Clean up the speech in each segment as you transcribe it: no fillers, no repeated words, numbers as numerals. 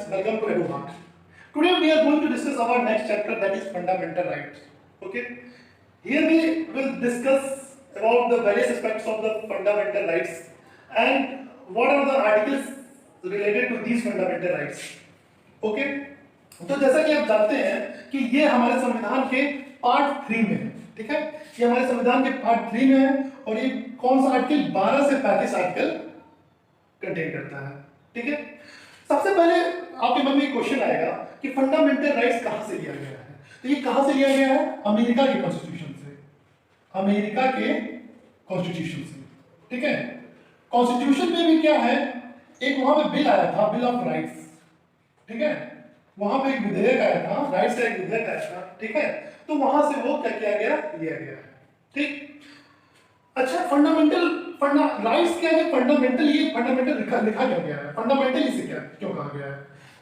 guys, welcome to EduHeart. Today we are going to discuss our next chapter, that is fundamental rights. Okay, here we will discuss about the various aspects of the fundamental rights and what are the articles related to these fundamental rights. Okay, तो जैसा कि आप जानते हैं कि ये हमारे संविधान के पार्ट 3 में है, ठीक है, ये हमारे संविधान के पार्ट 3 में है और ये कौन सा आर्टिकल 12 से 35 आर्टिकल कंटेन करता है, ठीक है। सबसे पहले आपके मन में क्वेश्चन आएगा कि फंडामेंटल राइट्स कहां से लिया गया है, तो ये कहां से लिया गया है? अमेरिका के कॉन्स्टिट्यूशन से, अमेरिका के कॉन्स्टिट्यूशन से, ठीक है। कॉन्स्टिट्यूशन में भी क्या है, एक वहां पे बिल आया था, बिल ऑफ राइट्स, ठीक है, वहां पे एक विधेयक आया था, राइट्स का एक विधेयक आया था, ठीक है, तो वहां से वो क्या किया गया, लिया गया है, ठीक। अच्छा, फंडामेंटल राइट्स क्या है? फंडामेंटल, ये फंडामेंटल लिखा क्यों गया है, फंडामेंटल इसे क्या क्यों कहा गया है?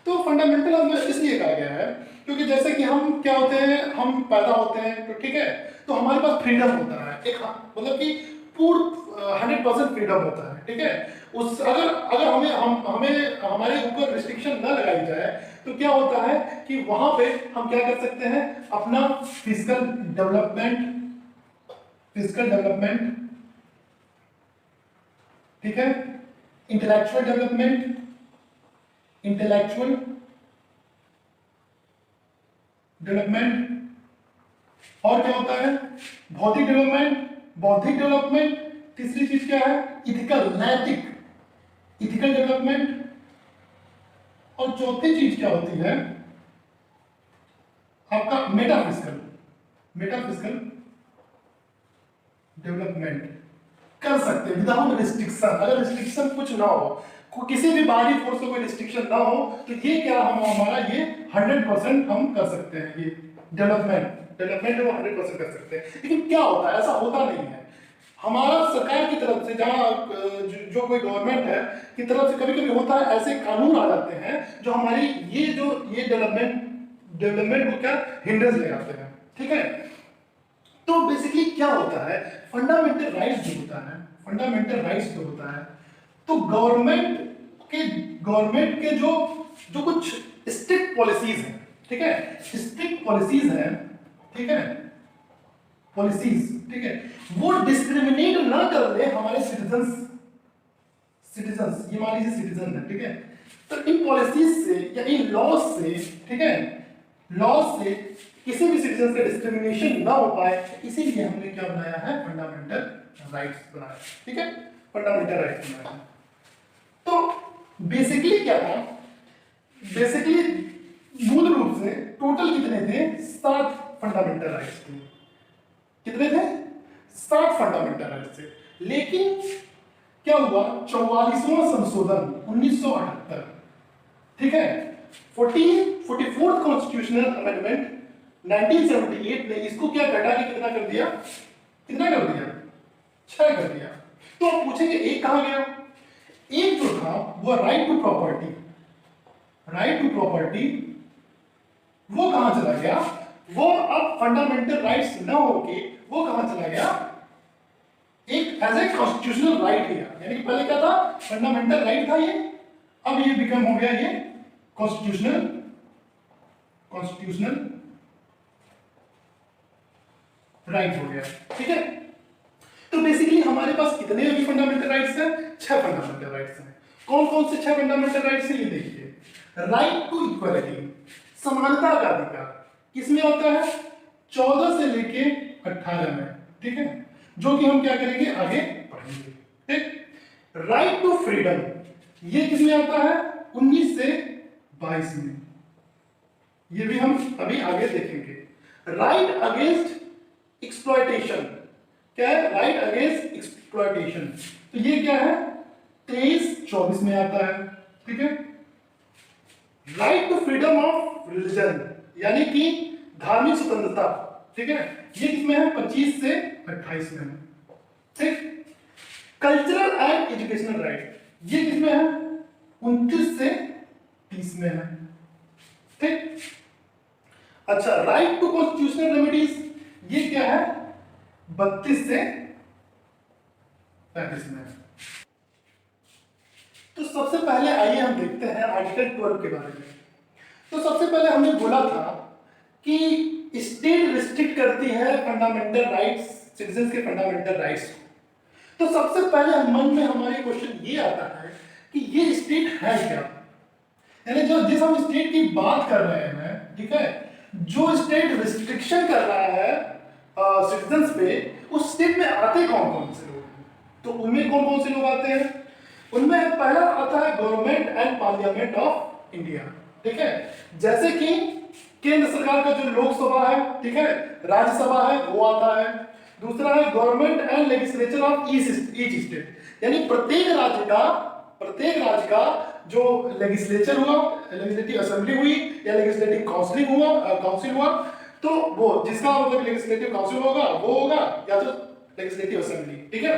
तो फंडामेंटल हमें इसलिए कहा गया है क्योंकि जैसे कि हम क्या होते हैं, हम पैदा होते हैं तो ठीक है, तो हमारे पास फ्रीडम होता है, एक मतलब कि पूर्ण 100% फ्रीडम होता है, ठीक है। उस अगर हमें हमारे ऊपर रिस्ट्रिक्शन न लगाई जाए तो क्या होता है कि वहां पे हम क्या कर सकते हैं, अपना फिजिकल डेवलपमेंट, ठीक है, इंटेलेक्चुअल डेवलपमेंट और क्या होता है, बौद्धिक डेवलपमेंट, तीसरी चीज क्या है, इथिकल डेवलपमेंट, और चौथी चीज क्या होती है आपका मेटाफिजिकल डेवलपमेंट कर सकते हैं विदाउट रिस्ट्रिक्शन। अगर रिस्ट्रिक्शन कुछ ना हो, किसी भी बाहरी फोर्स को कोई रिस्ट्रिक्शन ना हो, तो ये क्या हमारा ये 100% हम कर सकते हैं, ये डेवलपमेंट वो 100% कर सकते हैं। लेकिन क्या होता है, ऐसा होता नहीं है। हमारा सरकार की तरफ से, जहाँ जो कोई गवर्नमेंट है की तरफ से कभी कभी होता है, ऐसे कानून आ जाते हैं जो हमारी ये डेवलपमेंट को क्या हिंड्रेंस ले आते हैं, ठीक है। तो बेसिकली क्या होता है, फंडामेंटल राइट्स जो होता है, तो गवर्नमेंट के जो कुछ स्ट्रिक्ट पॉलिसीज हैं, ठीक है, ठीक है, वो डिस्क्रिमिनेट ना कर ले हमारे सिटीजंस, ये मान लीजिए सिटीजन है, ठीक है, तो इन पॉलिसीज से या इन लॉज से, ठीक है, लॉज से किसी भी सिटीजन का डिस्क्रिमिनेशन ना हो पाए, इसीलिए हमने क्या बनाया है, फंडामेंटल राइट्स बनाया, ठीक है, फंडामेंटल राइट्स बनाया। तो बेसिकली क्या था, मूल रूप से टोटल कितने थे, 7 फंडामेंटल राइट्स थे। कितने थे? 7 फंडामेंटल राइट्स थे। लेकिन क्या हुआ, 44वां संशोधन 1978, ठीक है, 44th कॉन्स्टिट्यूशनल अमेंडमेंट 1978 ने इसको क्या घटा के कितना कर दिया, 6 कर दिया। तो आप पूछेंगे एक कहां गया, एक जो था वो राइट टू प्रॉपर्टी, वो कहां चला गया, वो अब फंडामेंटल राइट्स ना होके वो कहां चला गया, एक एज ए कॉन्स्टिट्यूशनल राइट है, यानी कि पहले क्या था, फंडामेंटल राइट था ये, अब ये बिकम हो गया ये कॉन्स्टिट्यूशनल राइट हो गया, ठीक है। तो बेसिकली हमारे पास कितने अभी फंडामेंटल राइट्स हैं, 6 फंडामेंटल राइट्स हैं। कौन कौन से 6 फंडामेंटल राइट्स हैं, ये देखिए। राइट टू इक्वालिटी, समानता का अधिकार, किसमें आता है, 14 से लेके 18 में, ठीक है, जो कि हम क्या करेंगे, आगे पढ़ेंगे, ठीक। राइट टू फ्रीडम, ये किसमें आता है, 19 से 22 में, ये भी हम अभी आगे देखेंगे। राइट अगेंस्ट एक्सप्लॉयटेशन, क्या है, राइट अगेंस्ट एक्सप्लॉयटेशन, तो ये क्या है, 23-24 में आता है, ठीक है। Right to freedom of religion, यानी कि धार्मिक स्वतंत्रता, ठीक है, ये किसमें है, 25 से 28 में, ठीक। कल्चरल एंड एजुकेशनल राइट, ये किसमें है, 29 से 30 में है, ठीक। अच्छा, राइट टू कॉन्स्टिट्यूशनल रेमेडीज, ये क्या है, 32 से 35 में। तो सबसे पहले आइए हम देखते हैं आर्टिकल 12 के बारे में। तो सबसे पहले हमने बोला था कि स्टेट रिस्ट्रिक्ट करती है फंडामेंटल राइट्स, सिटीजंस के फंडामेंटल राइट्स को। तो सबसे पहले मन में हमारे क्वेश्चन ये आता है कि ये स्टेट है क्या, यानी जो जिस हम स्टेट की बात कर रहे हैं, ठीक है, जो स्टेट रिस्ट्रिक्शन कर रहा है सिटीजंस पे, उस स्टेट में आते कौन कौन से लोग हैं? तो उनमें कौन कौन से लोग आते हैं? उनमें पहला आता है government and parliament of India, ठीक है, जैसे कि केंद्र सरकार का जो लोकसभा है, ठीक है, राज्यसभा है, वो आता है। दूसरा है government and legislature of each state, यानी प्रत्येक राज्य का जो लेजिस्लेचर हुआ, लेजिस्लेटिव असेंबली हुई या लेजिस्लेटिव काउंसिल हुआ, तो वो जिसका मतलब लेजिस्लेटिव काउंसिल होगा वो होगा, या तो लेजिस्लेटिव असेंबली, ठीक है,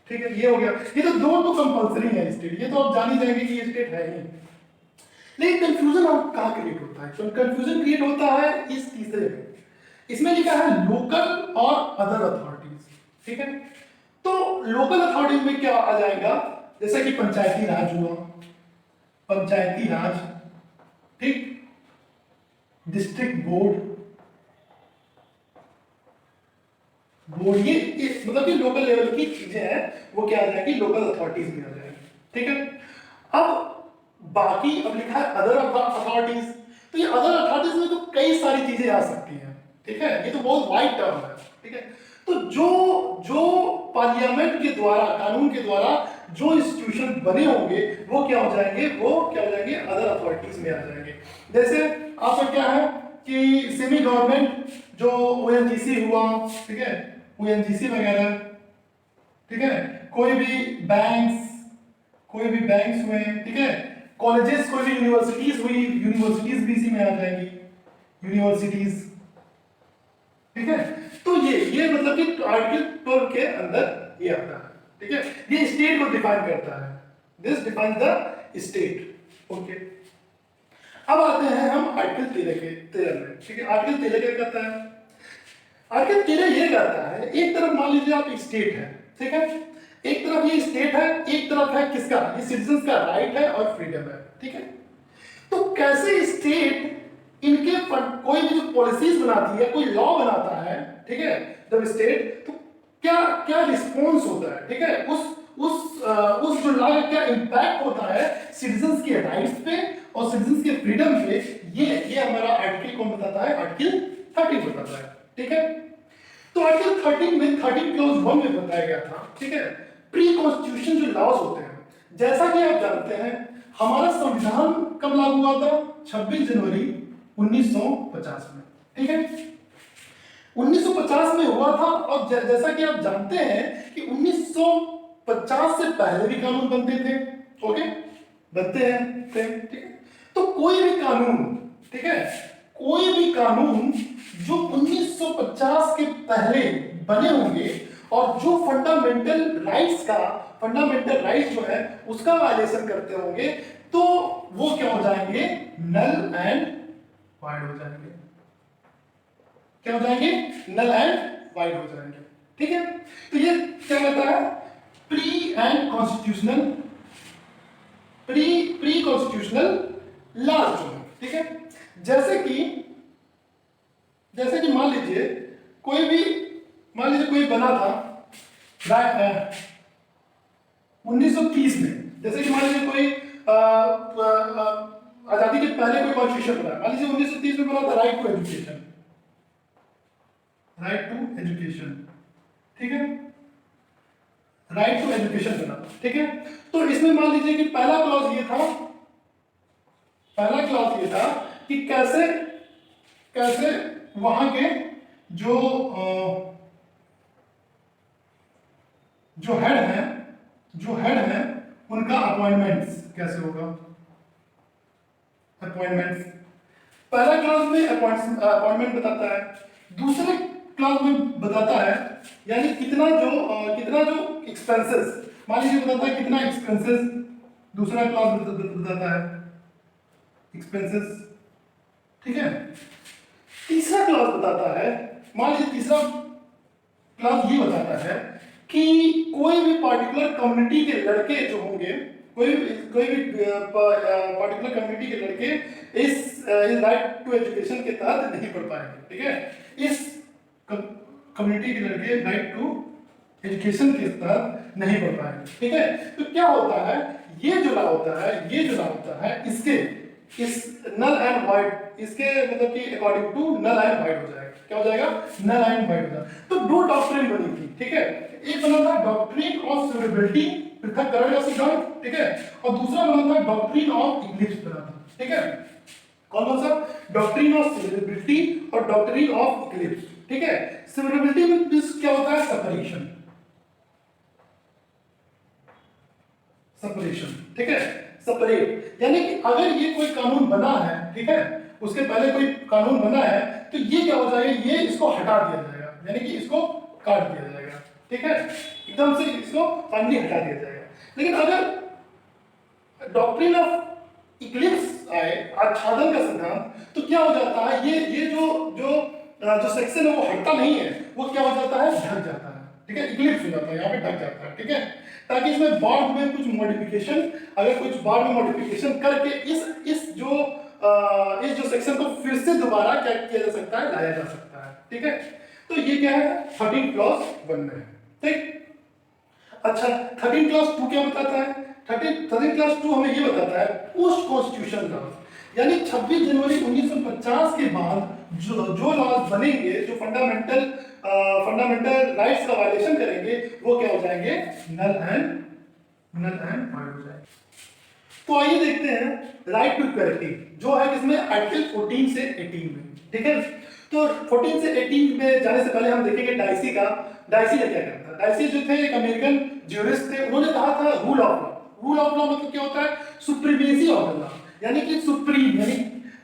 ठीक है, ये हो गया। ये तो दो तो कंपलसरी है स्टेट, ये तो आप जान ही जाएंगे कि ये स्टेट है ही। लेकिन कंफ्यूजन हम कहाँ क्रिएट होता है? तो कंफ्यूजन क्रिएट होता है इस तीसरे में, इसमें लिखा है लोकल और अदर अथॉरिटीज, ठीक है। तो लोकल अथॉरिटीज में क्या आ जाएगा? जैसे कि पंचायती राज हुआ, पंचायती राज, ठीक, डिस्ट्रिक्ट बोर्ड, ये मतलब कि लोकल लेवल की चीजें हैं, वो क्या आ जाएगी? लोकल अथॉरिटीज में आ जाएगी, ठीक है। अब बाकी अब लिखा है अदर अथॉरिटीज, तो ये अदर अथॉरिटीज में तो कई सारी चीजें आ सकती हैं, ठीक है, ये तो बहुत वाइड टर्म है, ठीक है। तो जो पार्लियामेंट के द्वारा, कानून के द्वारा जो इंस्टीट्यूशन बने होंगे, वो क्या हो जाएंगे? अदर अथॉरिटीज में आ जाएंगे। जैसे आपका क्या है कि सेमी गवर्नमेंट जो ओएनजीसी हुआ, ठीक है, ओएनजीसी वगैरह, ठीक है, कोई भी बैंक्स हुए, ठीक है, कॉलेजेस, कोई भी यूनिवर्सिटीज हुई, यूनिवर्सिटीज भी इसी में आ जाएंगी, यूनिवर्सिटीज, ठीक है। तो ये मतलब कि आर्टिकल 12 के अंदर ये आता है, ठीक है, ये स्टेट को डिफाइन करता है, this defines the state, okay. अब आते हैं हम आर्टिकल 13 में, ठीक है। आर्टिकल 13 क्या कहता है? आर्टिकल 13 ये कहता है, एक तरफ मान लीजिए आप एक स्टेट है, ठीक है, एक तरफ ये स्टेट है, एक तरफ है किसका? ये सिटीजंस का राइट है और फ्रीडम है, ठीक है। तो कैसे स्टेट इनके कोई भी जो पॉलिसीज बनाती है, कोई लॉ बनाता है, ठीक है, जब स्टेट, तो क्या क्या रिस्पॉन्स होता है, ठीक है, उस जो लॉ का क्या इम्पैक्ट होता है सिटीजंस के राइट्स पे और सिटीजंस के फ्रीडम पे, ये हमारा आर्टिकल कौन बताता है? आर्टिकल 13 बताता है, ठीक है। तो आर्टिकल 13 क्लॉज 1 में बताया गया था, ठीक है, प्री कॉन्स्टिट्यूशन जो लॉज होते हैं, जैसा कि आप जानते हैं हमारा संविधान कब लागू हुआ था? 26 जनवरी 1950 में, ठीक है, 1950 में हुआ था। और जैसा कि आप जानते हैं कि 1950 से पहले भी कानून बनते थे, ओके, बनते हैं, ठीक है। तो कोई भी कानून, ठीक है, कोई भी कानून जो 1950 के पहले बने होंगे और जो फंडामेंटल राइट्स जो है उसका वायलेशन करते होंगे, तो वो क्या हो जाएंगे? नल एंड वाइड हो जाएंगे। क्या हो जाएंगे? नल एंड वाइड हो जाएंगे, ठीक है। तो ये क्या कहता है? प्री कॉन्स्टिट्यूशनल लॉज जो है, ठीक है, जैसे कि मान लीजिए कोई बना था 1930 में, जैसे कि मान लीजिए कोई आजादी के पहले कोई कॉन्स्टिट्यूशन बना, मान लीजिए 1930 में बना था राइट टू एजुकेशन, ठीक है, राइट टू एजुकेशन बना, ठीक है। तो इसमें मान लीजिए कि पहला क्लॉज ये था कि कैसे वहां के जो हेड हैं उनका अपॉइंटमेंट्स कैसे होगा? अपॉइंटमेंट्स पहला क्लॉज में अपॉइंटमेंट बताता है, दूसरे क्लॉज में बताता है यानी कितना जो एक्सपेंसेस, मान लीजिए बताता है कितना एक्सपेंसेस, दूसरा क्लॉज बताता है एक्सपेंसेस, ठीक है। तीसरा क्लॉज बताता है, मान लीजिए तीसरा क्लॉज ये बताता है कि कोई भी पार्टिकुलर कम्युनिटी के लड़के जो होंगे, कोई कोई भी पर्टिकुलर कम्युनिटी के लड़के इस राइट टू एजुकेशन के तहत नहीं पढ़ पाएंगे, ठीक है। इस कम्युनिटी के लड़के राइट टू एजुकेशन के तहत नहीं पढ़ पाएंगे, ठीक है। तो क्या होता है, ये जो लॉ होता है, ये जो लॉ होता है, इसके इस नल एंड वाइड, इसके मतलब कि according to null and void हो जाएगा। क्या हो जाएगा? नल एंड वाइड हो जाएगा। तो दो डॉक्ट्रिन बनी थी, ठीक है। एक बना था डॉक्ट्रिन ऑफ सेवरेबिलिटी, पृथक्करण का सिद्धांत, ठीक है, और दूसरा बना था डॉक्ट्रिन ऑफ इक्लिप्स बना था, ठीक है। कौन कौन सा? डॉक्ट्रिन ऑफ सेवरेबिलिटी और डॉक्ट्रिन ऑफ इक्लिप्स, ठीक है। सेवरेबिलिटी में क्या होता है? सेपरेशन, सेपरेशन, ठीक है, सेपरेट। यानी कि अगर ये कोई कानून बना है, ठीक है, उसके पहले कोई कानून बना है, तो ये क्या हो जाएगा? ये इसको हटा दिया जाएगा, यानी कि इसको काट दिया जाएगा, ठीक है, एकदम से इसको फाइनली हटा दिया जाएगा। लेकिन अगर डॉक्ट्रिन ऑफ इक्लिप्स आए, आच्छादन का सिद्धांत, तो क्या हो जाता है? ये जो जो जो सेक्शन है वो हटता नहीं है, वो क्या हो जाता है? ढक जाता है, ठीक है, इक्लिप्स हो जाता है, यहाँ पे ढक जाता है, ठीक है। ताकि इसमें बाद में कुछ मॉडिफिकेशन, अगर कुछ बाद में मॉडिफिकेशन करके इस जो सेक्शन को फिर से दोबारा क्या किया जा सकता है? लाया जा सकता है, ठीक है। तो ये क्या है? 13 क्लॉज 1 में है, ठीक। अच्छा, 13 क्लॉज 2 क्या बताता है? 13 क्लॉज 2 हमें ये बताता है पोस्ट कॉन्स्टिट्यूशन लॉज, यानी 26 जनवरी 1950 के बाद जो लॉज बनेंगे, जो फंडामेंटल राइट्स का वायलेशन करेंगे, वो क्या हो जाएंगे? नल एंड वाइड हो जाएंगे। तो आइए देखते हैं राइट टू इक्वालिटी जो है किसमें? आर्टिकल 14 से 18 में, ठीक है। तो 14 से 18 में जाने से पहले हम देखेंगे डाइसी का। डाइसी ने क्या कहा था? डाइसी जो थे एक अमेरिकन ज्यूरिस्ट थे, उन्होंने कहा था rule of law. Rule of law मतलब क्या होता है? सुप्रीमेसी ऑफ द लॉ, यानी कि सुप्रीम, यानी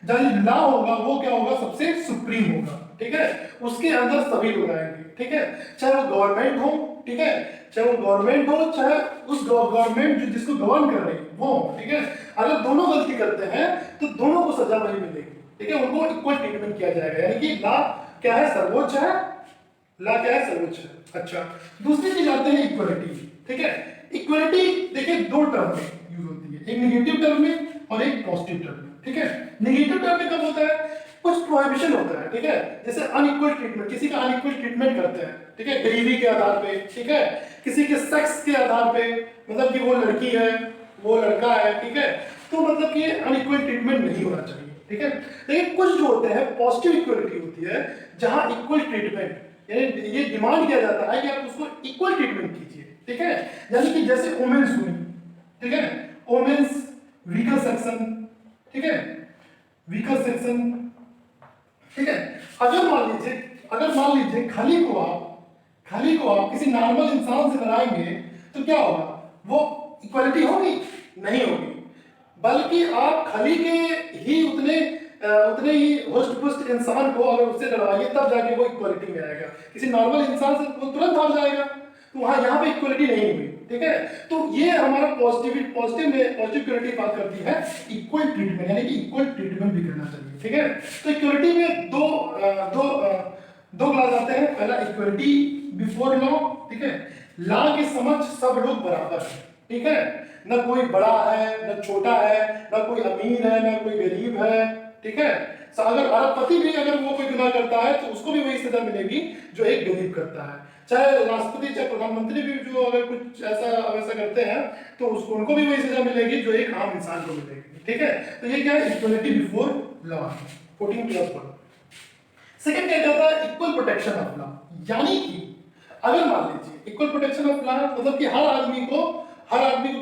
जो लॉ होगा वो क्या होगा? सबसे सुप्रीम होगा, ठीक है। उसके अंदर सभी लोग आएंगे, ठीक है, चाहे वो गवर्नमेंट हो, ठीक है, चाहे वो गवर्नमेंट हो, चाहे उस गवर्नमेंट जो जिसको गवर्न कर रही है वो, ठीक है। अगर दोनों गलती करते हैं तो दोनों को सजा वही मिलेगी, ठीक है, उनको इक्वल ट्रीटमेंट किया जाएगा, यानी कि लॉ क्या है? सर्वोच्च है। लॉ क्या है? सर्वोच्च है। अच्छा, दूसरी चीज आते हैं इक्वलिटी, ठीक है। इक्वलिटी देखिए दो टर्म में यूज होती है, एक नेगेटिव टर्म में और एक पॉजिटिव टर्म में, ठीक है। नेगेटिव टर्म में कब होता है? कुछ प्रोहिबिशन होता है, ठीक है, जैसे अनइक्वल ट्रीटमेंट, किसी का अनइक्वल ट्रीटमेंट करते हैं, ठीक है, गरीबी के आधार पे, ठीक है, किसी के सेक्स के आधार पे, मतलब कि वो लड़की है, वो लड़का है, ठीक है, तो मतलब कि अनइक्वल ट्रीटमेंट नहीं होना चाहिए, ठीक है। लेकिन कुछ जो होते हैं पॉजिटिव इक्वलिटी होती है, जहां इक्वल ट्रीटमेंट, यानी ये डिमांड किया जाता है कि आप उसको इक्वल ट्रीटमेंट कीजिए, ठीक है। यानी कि जैसे वुमेन्स हुई, ठीक है, वुमेन्स वीकर सेक्शन, ठीक है, वीकर सेक्शन, ठीक है। अगर मान लीजिए खली को आप किसी नॉर्मल इंसान से लड़ाएंगे तो क्या होगा? वो इक्वालिटी होगी? नहीं होगी, बल्कि आप खली के ही उतने ही होस्ट पुष्ट इंसान को अगर उससे लड़वाइए तब जाके वो इक्वालिटी में आएगा। किसी नॉर्मल इंसान से वो तुरंत हार जाएगा, तो वहां यहाँ पे इक्वालिटी नहीं हुई, ठीक है। तो ये हमारा पॉजिटिव इक्वालिटी बात करती है इक्वल ट्रीटमेंट, यानी कि इक्वल ट्रीटमेंट भी करना चाहिए, ठीक है। तो इक्वालिटी में दो क्लास आते हैं। पहला इक्वालिटी बिफोर लॉ, ठीक है, लॉ के समक्ष सब लोग बराबर हैं, ठीक है, न कोई बड़ा है न छोटा है, न कोई अमीर है न कोई गरीब है, ठीक है। अगर अरबपति भी अगर वो कोई गुनाह करता है तो उसको भी वही सजा मिलेगी जो एक गरीब करता है। चाहे राष्ट्रपति चाहे प्रधानमंत्री भी जो अगर कुछ ऐसा करते हैं तो उसको उनको भी वही सजा मिलेगी जो एक आम इंसान को मिलेगी, ठीक है। तो ये क्या है? Equality before law, 14+1। सेकंड क्या कहता है? इक्वल प्रोटेक्शन ऑफ लॉ, यानी कि अगर मान लीजिए इक्वल प्रोटेक्शन ऑफ लॉ मतलब कि हर आदमी को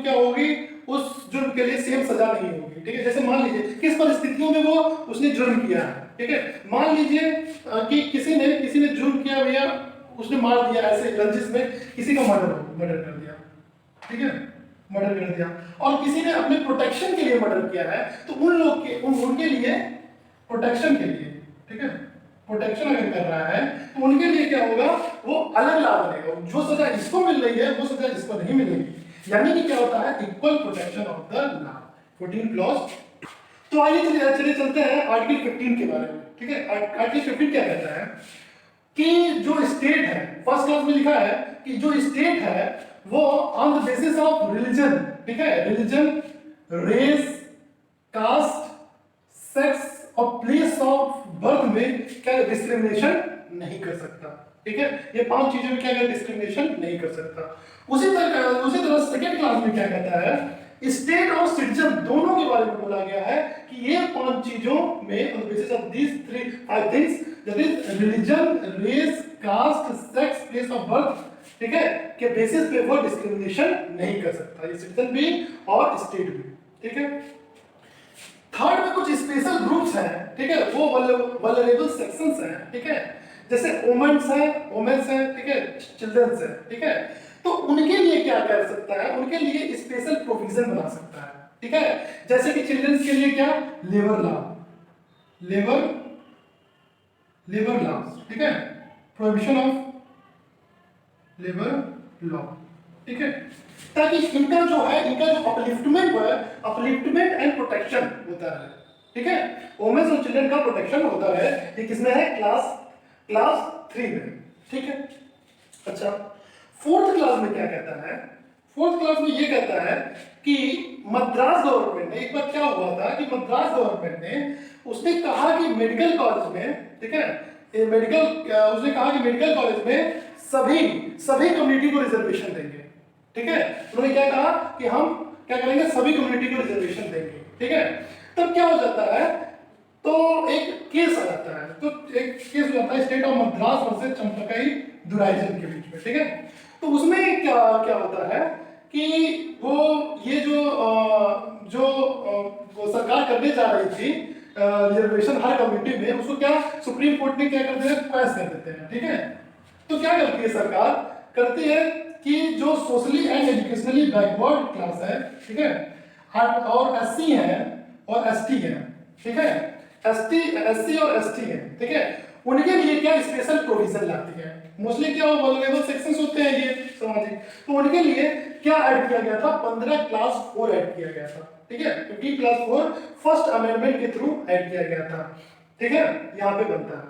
क्या होगी? उस जुर्म के लिए सेम सजा नहीं होगी, ठीक है। जैसे मान लीजिए किस परिस्थितियों में वो उसने जुर्म किया है, ठीक है। मान लीजिए कि किसी ने जुर्म किया, भैया उसने मार दिया, ऐसे रंजिश में किसी का मर्डर कर दिया, ठीक है, मर्डर कर दिया, और किसी ने अपने प्रोटेक्शन के लिए मर्डर किया है, तो उनके लिए प्रोटेक्शन के लिए, ठीक है, प्रोटेक्शन अगर कर रहा है तो उनके लिए क्या होगा? वो अलग लॉ बनेगा, जो सजा इसको मिल रही है वो सजा इसको नहीं मिलेगी, यानी कि क्या होता है? Equal protection of the law, 14+। तो आइए चलिए चलते हैं आर्टिकल 15 के बारे में, ठीक है। आर्टिकल 15 क्या कहता है कि जो स्टेट है, फर्स्ट क्लास में लिखा है कि जो स्टेट है वो on the basis of religion ठीक है, रिलीजन, रेस, कास्ट, सेक्स और प्लेस ऑफ बर्थ में क्या डिस्क्रिमिनेशन नहीं कर सकता, ठीक है। ये 5 चीजों में क्या डिस्क्रिमिनेशन नहीं कर सकता। उसी तरह सेकंड क्लास में क्या कहता है, स्टेट और सिटीजन दोनों के बारे में बोला गया है कि ये 5 चीजों में on the basis of these 5 things that is religion, race, caste, sex, place of birth, ठीक है, के बेसिस पे वो डिस्क्रिमिनेशन नहीं कर सकता, ये सिटीजन भी और स्टेट भी, ठीक है। थर्ड में कुछ स्पेशल ग्रुप्स हैं, ठीक है, वो वल्नरेबल सेक्शंस हैं, ठीक है, जैसे वुमेन्स हैं, ठीक है, चिल्ड्रंस हैं, ठीक है। तो उनके लिए क्या कर सकता है, उनके लिए स्पेशल प्रोविजन बना सकता है, ठीक है। जैसे कि चिल्ड्रंस के लिए क्या, लेबर लॉ, ठीक है, प्रोहिबिशन ऑफ लेबर लॉ, ठीक है, ताकि इनका जो अपलिफ्टमेंट एंड प्रोटेक्शन होता है, ठीक है। वुमेन्स और चिल्ड्रन का प्रोटेक्शन होता है, ये किसमें है, क्लास 3 में, ठीक है। अच्छा, फोर्थ क्लास में क्या कहता है, फोर्थ क्लास में ये कहता है कि मद्रास गवर्नमेंट ने, एक बार क्या हुआ था कि मद्रास गवर्नमेंट ने उसने कहा कि मेडिकल कॉलेज में, ठीक है, उसने कहा कि मेडिकल कॉलेज में सभी कम्युनिटी को रिजर्वेशन देंगे, ठीक है। उन्होंने क्या कहा कि हम क्या करेंगे, सभी कम्युनिटी को रिजर्वेशन देंगे, ठीक है। तब क्या हो जाता है, तो एक केस आ जाता है, तो एक केस हो जाता है स्टेट ऑफ मद्रास वर्सेस चंपकाई दुराइजन के बीच में, ठीक है। तो उसमें क्या होता है कि वो ये वो सरकार करने जा रही थी रिजर्वेशन हर कम्युनिटी में, उसको क्या सुप्रीम कोर्ट ने क्या करते हैं, क्वैश कर देते हैं, ठीक है। तो क्या करती है सरकार, करती है कि जो socially and educationally backward class है, ठीक है, और एससी है और एसटी है, ठीक है, एससी और एसटी है, ठीक है, उनके लिए क्या स्पेशल प्रोविजन लाती है। मोस्टली क्या वल्नरेबल सेक्शंस होते हैं ये सामाजिक, तो उनके लिए क्या ऐड किया गया था, 15 क्लास 4 ऐड किया गया था, ठीक है, 15 क्लास 4 फर्स्ट अमेंडमेंट के थ्रू ऐड किया गया था, ठीक है, यहाँ पे बनता है।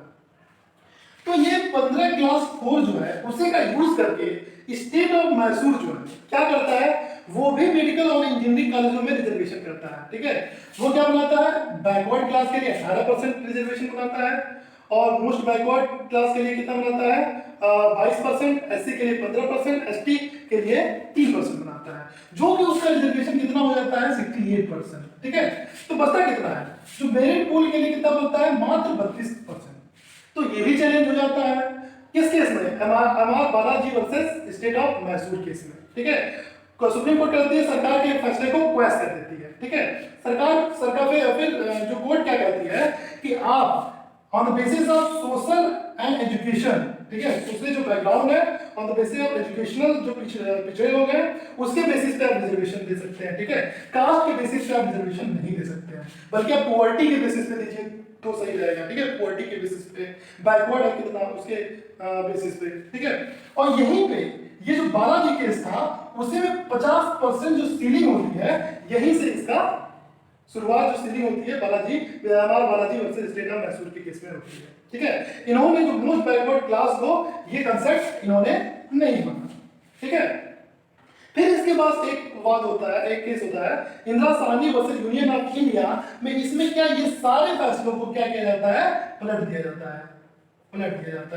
तो ये 15 क्लास 4 जो है उसी का यूज करके स्टेट ऑफ मैसूर जो है क्या करता है, वो भी मेडिकल और इंजीनियरिंग कॉलेजों में रिजर्वेशन करता है, ठीक है। वो क्या बनाता है, बैकवर्ड क्लास के लिए 18% रिजर्वेशन बनाता है, और मोस्ट बैकवर्ड क्लास के लिए कितना बनाता है, 22%, एससी के लिए 15%, एसटी के लिए 3% बनाता है, जो कि उसका रिजर्वेशन कितना हो जाता है, 68%, ठीक है। तो बचता कितना है, जो मेरिट पूल के लिए कितना बनता है, मात्र 32%। तो ये भी चैलेंज हो जाता है किस केस में, MR Balaji versus state of Mysore case में, ठीक है। सुप्रीम कोर्ट करती है, सरकार के फैसले को क्वैश कर देती है, ठीक है। सरकार फिर जो कोर्ट क्या कहती है कि आप on the basis of social and education, ठीक है, सोशली जो बैकग्राउंड है, on the basis of educational जो पिछड़े लोग हैं उसके बेसिस पे आप रिजर्वेशन दे सकते हैं, ठीक है। कास्ट के बेसिस पे आप रिजर्वेशन नहीं दे सकते हैं, बल्कि आप पॉवर्टी के बेसिस पे दीजिए तो सही रहेगा, ठीक है, पॉवर्टी के बेसिस पे, बैकवर्ड है कितना उसके बेसिस पे, ठीक है। और यहीं पे ये जो बालाजी केस था उसी में 50% जो सीलिंग होती है, यहीं से इसका शुरुआत जो सीलिंग होती है Balaji versus state of Mysore के केस में होती है, ठीक है। इन्होंने जो मोस्ट बैकवर्ड क्लास को ये कंसेप्ट इन्होंने नहीं माना, ठीक है। फिर इसके बाद एक केस होता है Indira Sahni versus union of India में, इसमें क्या ये सारे फैसलों को क्या किया जाता है, पलट दिया जाता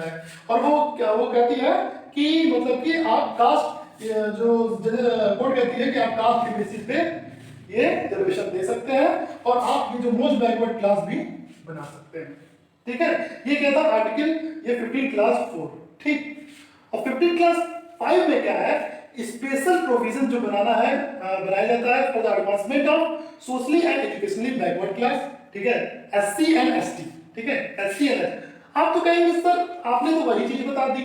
है, और वो कहती है कि मतलब कि आप कास्ट जो कोर्ट कहती है कि आप कास्ट के बेसिस पे ये रिजर्वेशन दे सकते हैं और आप ये जो मोस्ट बैकवर्ड क्लास भी बना सकते हैं, ठीक है। ये कहता है आर्टिकल ये 15 क्लास 4, ठीक। और 15 क्लास 5 में क्या है, स्पेशल प्रोविजन जो बनाया जाता है for the advancement of socially and educationally backward class, ठीक है, एससी एंड एसटी, ठीक है, एससी एंड एसटी। आप तो कहेंगे सर आपने तो वही चीज बता दी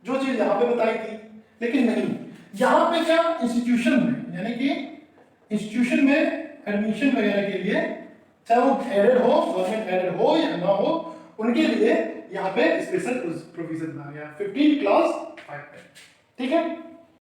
जो चीज यहाँ पे बताई थी, लेकिन नहीं, यहाँ पे क्या इंस्टीट्यूशन में, यानी कि इंस्टीट्यूशन में एडमिशन वगैरह के लिए, चाहे वो एडेड हो, गवर्नमेंट एडेड हो या ना हो, उनके लिए यहाँ पे स्पेशल प्रोविजन बना गया 15 क्लास 5 पे, ठीक है।